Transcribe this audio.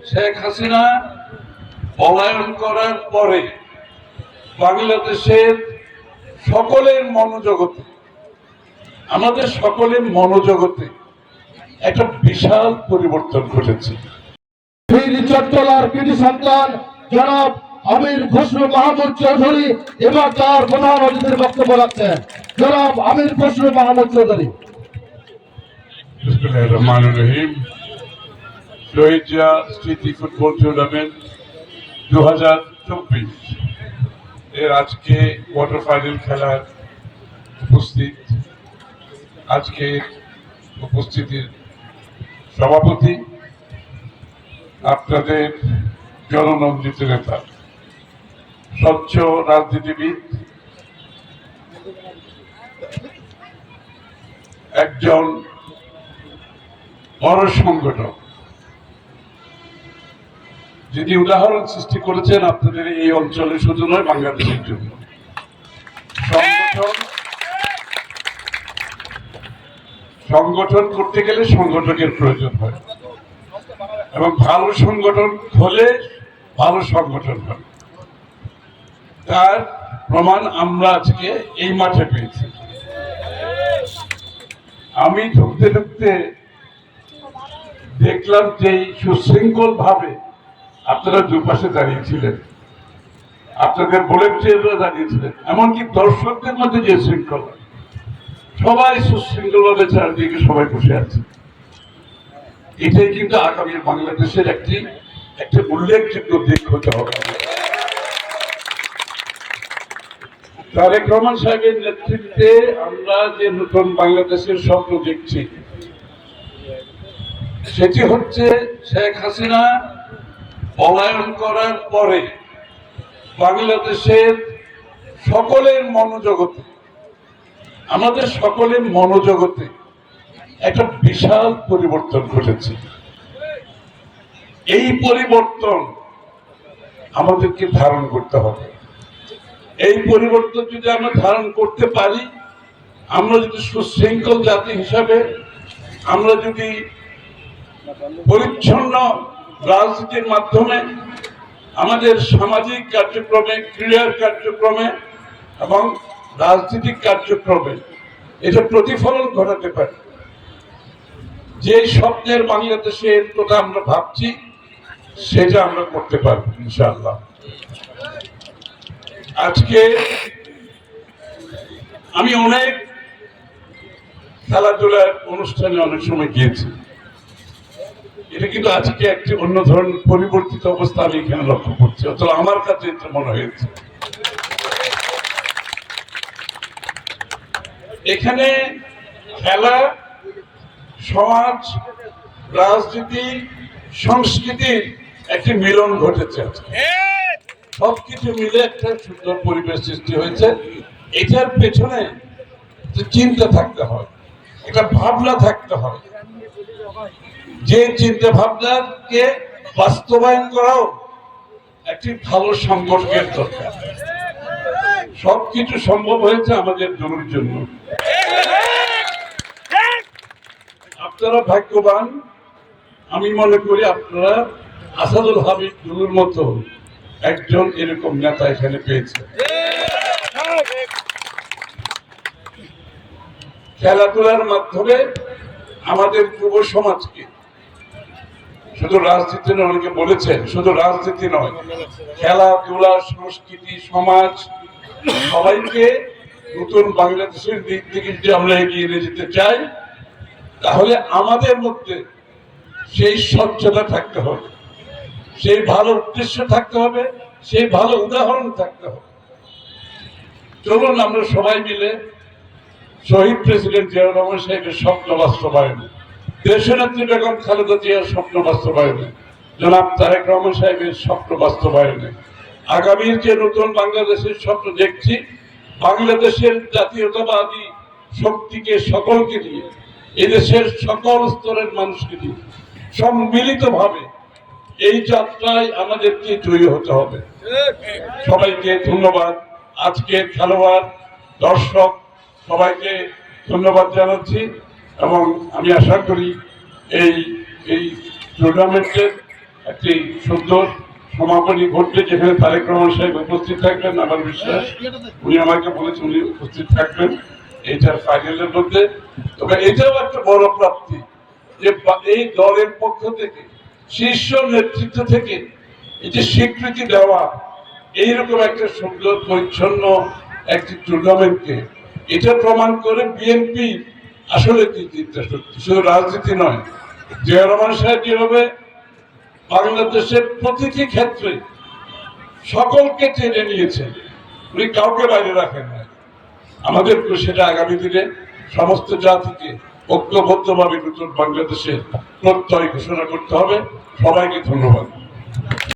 শেখ হাসিনা পলায়ন করার পরে বাংলাদেশের সকলের মনোজগতে, আমাদের সকলের মনোজগতে একটা বিশাল পরিবর্তন ঘটেছে। চট্টলার কৃতি সন্তান জনাব আমির খসরু মাহমুদ চৌধুরী এবার তার প্রধান অতিথির বক্তব্য রাখছেন। জনাব আমির খসরু মাহমুদ চৌধুরী। বিসমিল্লাহির রহমানির রহিম। শহীদ জিয়া স্মৃতি ফুটবল টুর্নামেন্ট 2024 এর আজকে কোয়ার্টার ফাইনাল খেলার আজকে উপস্থিতির সভাপতি, আপনাদের জননন্দিত নেতা, স্বচ্ছ রাজনীতিবিদ, একজন বড় সংগঠক, যিনি উদাহরণ সৃষ্টি করেছেন আপনাদের এই অঞ্চলে, শুধু নয় বাংলাদেশের জন্য। সংগঠন করতে গেলে সংগঠকের প্রয়োজন হয়, এবং ভালো সংগঠন হলে ভালো সংগঠন হয়। তার প্রমাণ আমরা আজকে এই মাঠে পেয়েছি। আমি ঢুকতে ঢুকতে দেখলাম যে সুশৃঙ্খল ভাবে আপনারা দুপাশে দাঁড়িয়েছিলেন, আপনাদের ভলেন্টিয়াররা দাঁড়িয়েছিলেন, এমনকি দর্শকদের মধ্যে যে শৃঙ্খলা, সবাই সুশৃঙ্খল ভাবে চারদিকে সবাই বসে আছে। এটাই কিন্তু আগামী বাংলাদেশের একটি উল্লেখযোগ্য দিক হতে হবে। তারেক রহমান সাহেবের নেতৃত্বে আমরা যে নতুন বাংলাদেশের স্বপ্ন দেখছি, সেটি হচ্ছে শেখ হাসিনা পলায়ন করার পরে বাংলাদেশের সকলের মনোজগতে, আমাদের সকলের মনোজগতে একটা বিশাল পরিবর্তন ঘটেছে। এই পরিবর্তন আমাদেরকে ধারণ করতে হবে। এই পরিবর্তন যদি আমরা ধারণ করতে পারি, আমরা যদি সুশৃঙ্খল জাতি হিসাবে, আমরা যদি পরিচ্ছন্ন রাজনীতির মাধ্যমে আমাদের সামাজিক কার্যক্রমে, ক্রীড়ার কার্যক্রমে এবং রাজনৈতিক কার্যক্রমে এটা প্রতিফলন ঘটাতে পারি, যে স্বপ্নের বাংলাদেশের কথা আমরা ভাবছি সেটা আমরা করতে পারবো ইনশাআল্লাহ। আজকে আমি অনেক খেলাধুলার অনুষ্ঠানে অনেক সময় গিয়েছি, এটা কিন্তু আজকে একটি অন্য ধরনের পরিবর্তিত অবস্থা আমি এখানে লক্ষ্য করছি, অথবা আমার কাছে এটা মনে হয়েছে। এখানে খেলা, সমাজ, রাজনীতি, সংস্কৃতির একটি মিলন ঘটেছে। সবকিছু মিলে একটা সুন্দর পরিবেশ সৃষ্টি হয়েছে। এটার পেছনে চিন্তা থাকতে হয়, একটা ভাবনা থাকতে হয়, যে চিন্তা ভাবনাকে বাস্তবায়ন করাও একটি ভালো সংগঠনের দরকার। সবকিছু সম্ভব হয়েছে আমাদের দলের জন্য। আপনারা ভাগ্যবান, আমি মনে করি আপনারা আসাদুল হাবিব দুলুর মতো একজন এরকম নেতা এখানে পেয়েছে। খেলাধুলার মাধ্যমে আমাদের যুব সমাজকে, শুধু রাজনীতি নয়, অনেকে বলেছেন শুধু রাজনীতি নয়, খেলাধুলা, সংস্কৃতি, সমাজ, সবাইকে নতুন বাংলাদেশের দিক থেকে যদি আমরা এগিয়ে নিয়ে যেতে চাই, তাহলে আমাদের মধ্যে সেই স্বচ্ছতা থাকতে হবে, সেই ভালো উদ্দেশ্য থাকতে হবে, সেই ভালো উদাহরণ থাকতে হবে। চলুন আমরা সবাই মিলে শহীদ প্রেসিডেন্ট জিয়াউর রহমান সাহেবের স্বপ্ন বাস্তবায়নে, দেশনেত্রী বেগম খালেদা জিয়ার স্বপ্ন বাস্তবায়নে, জনাব তারেক রহমান সাহেবের স্বপ্ন বাস্তবায়নে, আগামীর যে নতুন বাংলাদেশের স্বপ্ন দেখছি, বাংলাদেশের জাতীয়তাবাদী শক্তিকে সকলকে নিয়ে, এদেশের সকল স্তরের মানুষকে নিয়ে সম্মিলিতভাবে এই যাত্রায় আমাদেরকে জয়ী হতে হবে। সবাইকে ধন্যবাদ। আজকের খেলোয়াড়, দর্শক সবাইকে ধন্যবাদ জানাচ্ছি, এবং আমি আশা করি এই টুর্নামেন্টের একটি সুন্দর সমাপনী ঘটবে, যেখানে তারেক রহমান সাহেব উপস্থিত থাকবেন। আমার বিশ্বাস উনি আমাকে বলেছেন উনি উপস্থিত থাকবেন এইটার ফাইনালের মধ্যে। তবে এটাও একটা বড় প্রাপ্তি যে এই দলের পক্ষ থেকে, শীর্ষ নেতৃত্ব থেকে এই যে স্বীকৃতি দেওয়া, এইরকম একটা সুন্দর পরিচ্ছন্ন একটি টুর্নামেন্টকে, এটা প্রমাণ করে বিএনপি আসলে কি চিন্তা সত্যি, শুধু রাজনীতি নয়। জিয়া রহমান সাহেব যেভাবে বাংলাদেশের প্রতিটি ক্ষেত্রে সকলকে টেনে নিয়েছেন, উনি কাউকে বাইরে রাখেন না। আমাদেরকে সেটা আগামী দিনে সমস্ত জাতিকে ঐক্যবদ্ধভাবে নতুন বাংলাদেশের প্রত্যয় ঘোষণা করতে হবে। সবাইকে ধন্যবাদ।